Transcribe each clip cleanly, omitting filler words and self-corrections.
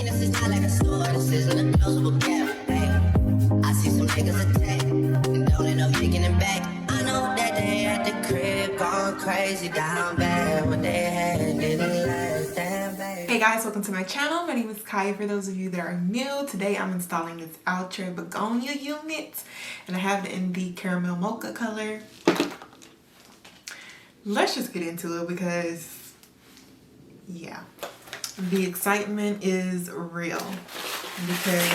mean, this is not like a store, this isn't a closable cafe. I see some niggas attack, and don't end up making it back. I know that they at the crib going crazy down bad. What they had didn't last, damn bad. Hey guys, welcome to my channel. My name is Kai. For those of you that are new, today I'm installing this Outre Begonia unit, and I have it in the caramel mocha color. Let's just get into it because, yeah, the excitement is real. Because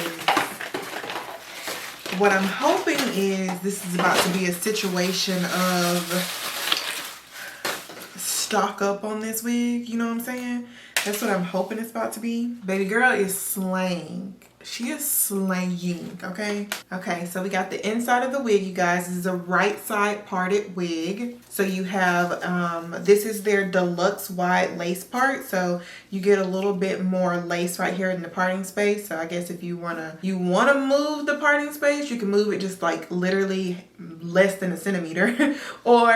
what I'm hoping is this is about to be a situation of stock up on this wig, you know what I'm saying? That's what I'm hoping it's about to be. Baby girl is slaying. She is slaying, okay? Okay, so we got the inside of the wig, you guys. This is a right side parted wig. So you have, this is their deluxe wide lace part. So you get a little bit more lace right here in the parting space. So I guess if you wanna move the parting space, you can move it just like literally less than a centimeter. Or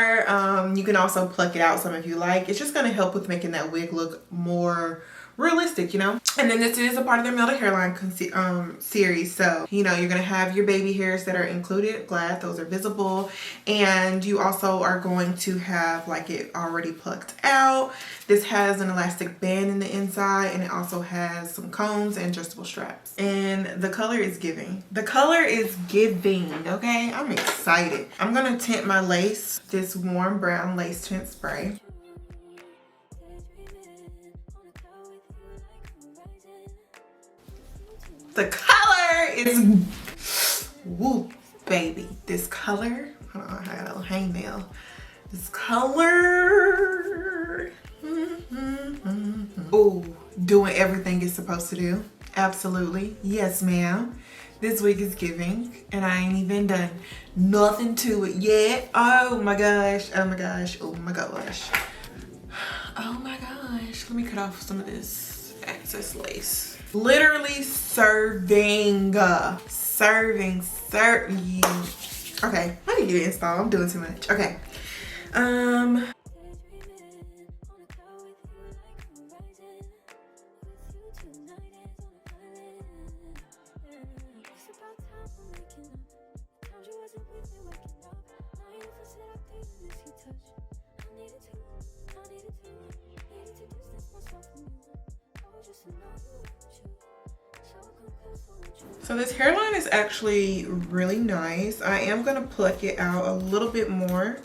you can also pluck it out some if you like. It's just gonna help with making that wig look more realistic, you know. And then this is a part of their melted hairline series, so you know you're gonna have your baby hairs that are included. Glad those are visible. And you also are going to have like it already plucked out. This has an elastic band in the inside, and it also has some combs and adjustable straps. And the color is giving. The color is giving, okay? I'm excited. I'm gonna tint my lace, this warm brown lace tint spray. The color is, woo, baby. This color, hold on, I got a little hangnail. This color, oh, doing everything it's supposed to do. Absolutely, yes ma'am. This wig is giving, and I ain't even done nothing to it yet. Oh my gosh, oh my gosh, oh my gosh. Oh my gosh, let me cut off some of this excess lace. Literally serving. Okay, I need to get it installed. I'm doing too much. Okay. So this hairline is actually really nice. I am gonna pluck it out a little bit more.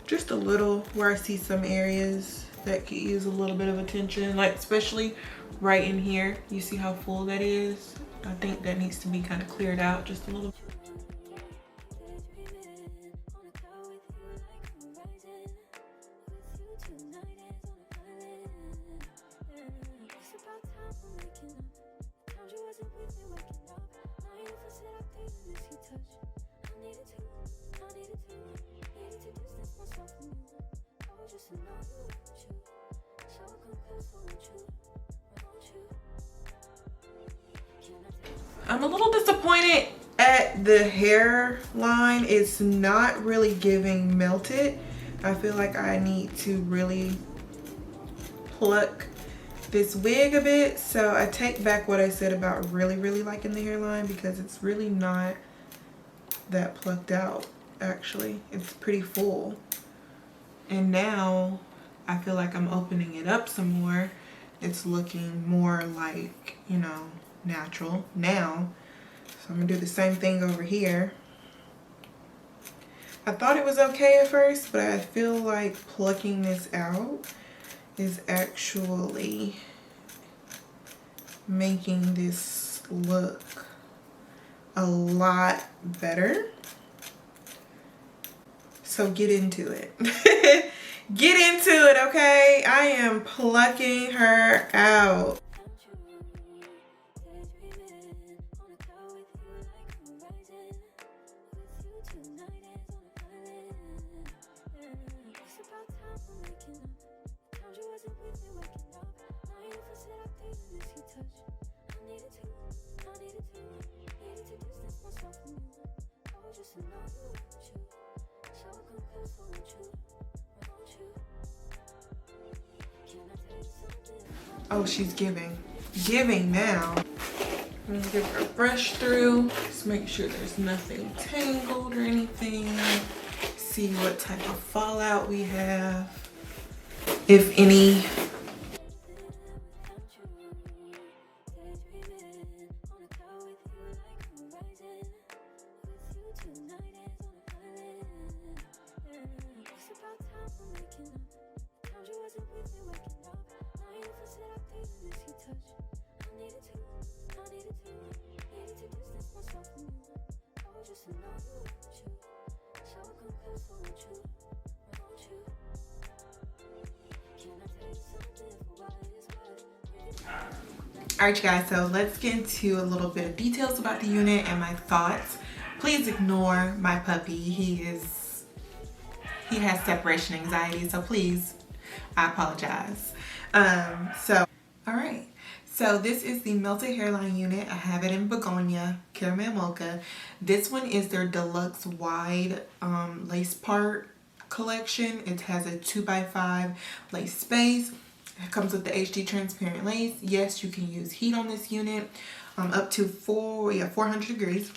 Just a little, where I see some areas that could use a little bit of attention, like especially right in here. You see how full that is? I think that needs to be kind of cleared out just a little. I'm a little disappointed at the hairline. It's not really giving melted. I feel like I need to really pluck this wig a bit. So I take back what I said about really liking the hairline, because it's really not that plucked out. Actually, it's pretty full. And now I feel like I'm opening it up some more. It's looking more like, you know, natural now. So I'm gonna do the same thing over here. I thought it was okay at first, but I feel like plucking this out is actually making this look a lot better. So get into it. Get into it, okay? I am plucking her out. Oh, she's giving. giving now. I'm gonna give her a brush through. Just make sure there's nothing tangled or anything. See what type of fallout we have, if any. Alright you guys, so let's get into a little bit of details about the unit and my thoughts. Please ignore my puppy. He has separation anxiety, so please, I apologize. Alright. So this is the Melted Hairline unit. I have it in Begonia, Caramel Mocha. This one is their deluxe wide lace part collection. It has a 2x5 lace space. It comes with the HD transparent lace. Yes, you can use heat on this unit up to 400 degrees.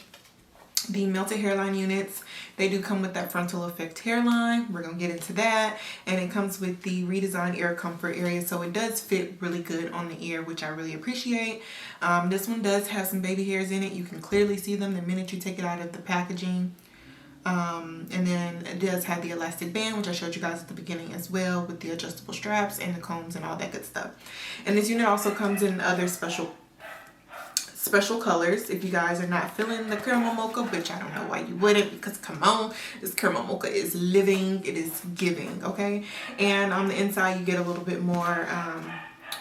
The Melted Hairline units, they do come with that frontal effect hairline. We're going to get into that. And it comes with the redesigned ear comfort area. So it does fit really good on the ear, which I really appreciate. This one does have some baby hairs in it. You can clearly see them the minute you take it out of the packaging. And then it does have the elastic band, which I showed you guys at the beginning as well, with the adjustable straps and the combs and all that good stuff. And this unit also comes in other special colors if you guys are not feeling the caramel mocha, which I don't know why you wouldn't, because come on, this caramel mocha is living, it is giving, okay? And on the inside you get a little bit more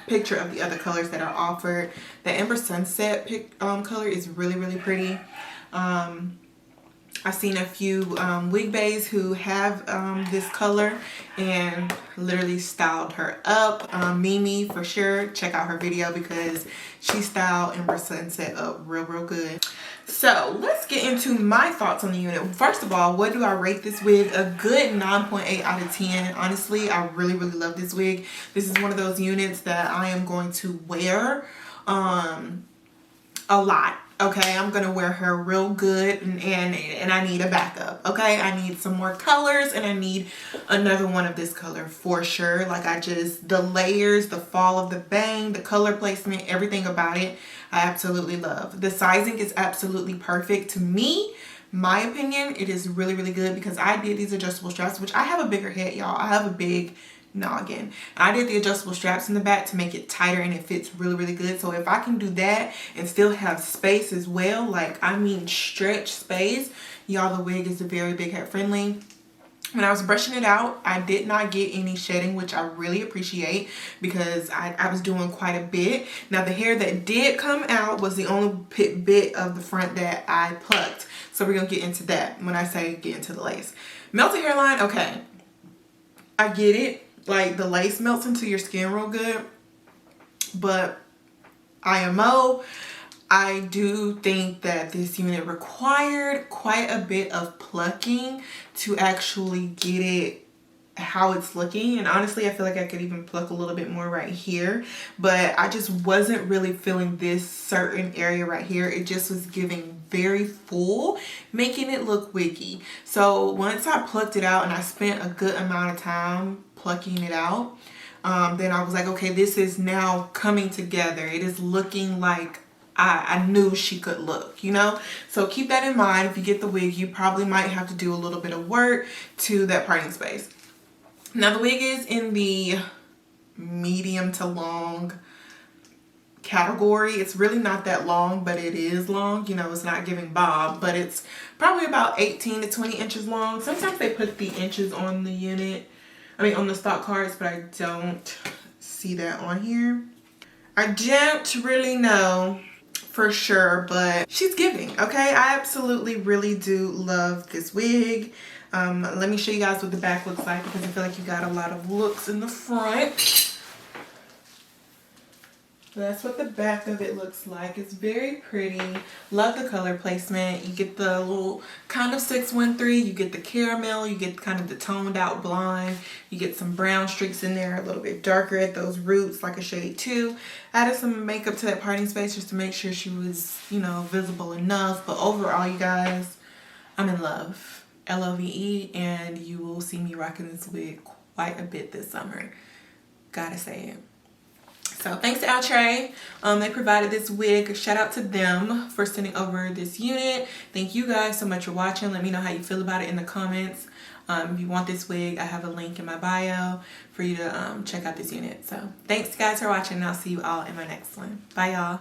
picture of the other colors that are offered. The Amber Sunset color is really pretty. I've seen a few wig bays who have this color and literally styled her up. Mimi, for sure, check out her video because she styled Amber Sunset up real good. So let's get into my thoughts on the unit. First of all, what do I rate this wig? A good 9.8 out of 10. Honestly, I really love this wig. This is one of those units that I am going to wear a lot. Okay, I'm gonna wear her real good, and I need a backup. Okay, I need some more colors, and I need another one of this color for sure. Like, the layers, the fall of the bang, the color placement, everything about it, I absolutely love. The sizing is absolutely perfect to me. My opinion, it is really good because I did these adjustable straps, which I have a bigger head, y'all. I have a big noggin. I did the adjustable straps in the back to make it tighter, and it fits really good. So if I can do that and still have space as well, like I mean stretch space, y'all, the wig is very big head friendly. When I was brushing it out, I did not get any shedding, which I really appreciate because I was doing quite a bit. Now the hair that did come out was the only bit of the front that I plucked. So we're gonna get into that when I say get into the lace. Melted hairline, okay, I get it. Like, the lace melts into your skin real good, but IMO, I do think that this unit required quite a bit of plucking to actually get it how it's looking. And honestly, I feel like I could even pluck a little bit more right here, but I just wasn't really feeling this certain area right here. It just was giving very full, making it look wiggy. So once I plucked it out and I spent a good amount of time plucking it out, then I was like, okay, this is now coming together. It is looking like I knew she could look, you know? So keep that in mind. If you get the wig, you probably might have to do a little bit of work to that parting space. Now the wig is in the medium to long category. It's really not that long, but it is long. You know, it's not giving bob, but it's probably about 18 to 20 inches long. Sometimes they put the inches on the unit, on the stock cards, but I don't see that on here. I don't really know for sure, but she's giving, okay? I absolutely really do love this wig. Let me show you guys what the back looks like because I feel like you got a lot of looks in the front. That's what the back of it looks like. It's very pretty. Love the color placement. You get the little kind of 613. You get the caramel. You get kind of the toned out blonde. You get some brown streaks in there, a little bit darker at those roots, like a shade 2. Added some makeup to that parting space just to make sure she was, you know, visible enough. But overall, you guys, I'm in love. LOVE, and you will see me rocking this wig quite a bit this summer. Gotta say it. So thanks to Outre. They provided this wig. Shout out to them for sending over this unit. Thank you guys so much for watching. Let me know how you feel about it in the comments. If you want this wig, I have a link in my bio for you to check out this unit. So thanks guys for watching, and I'll see you all in my next one. Bye y'all.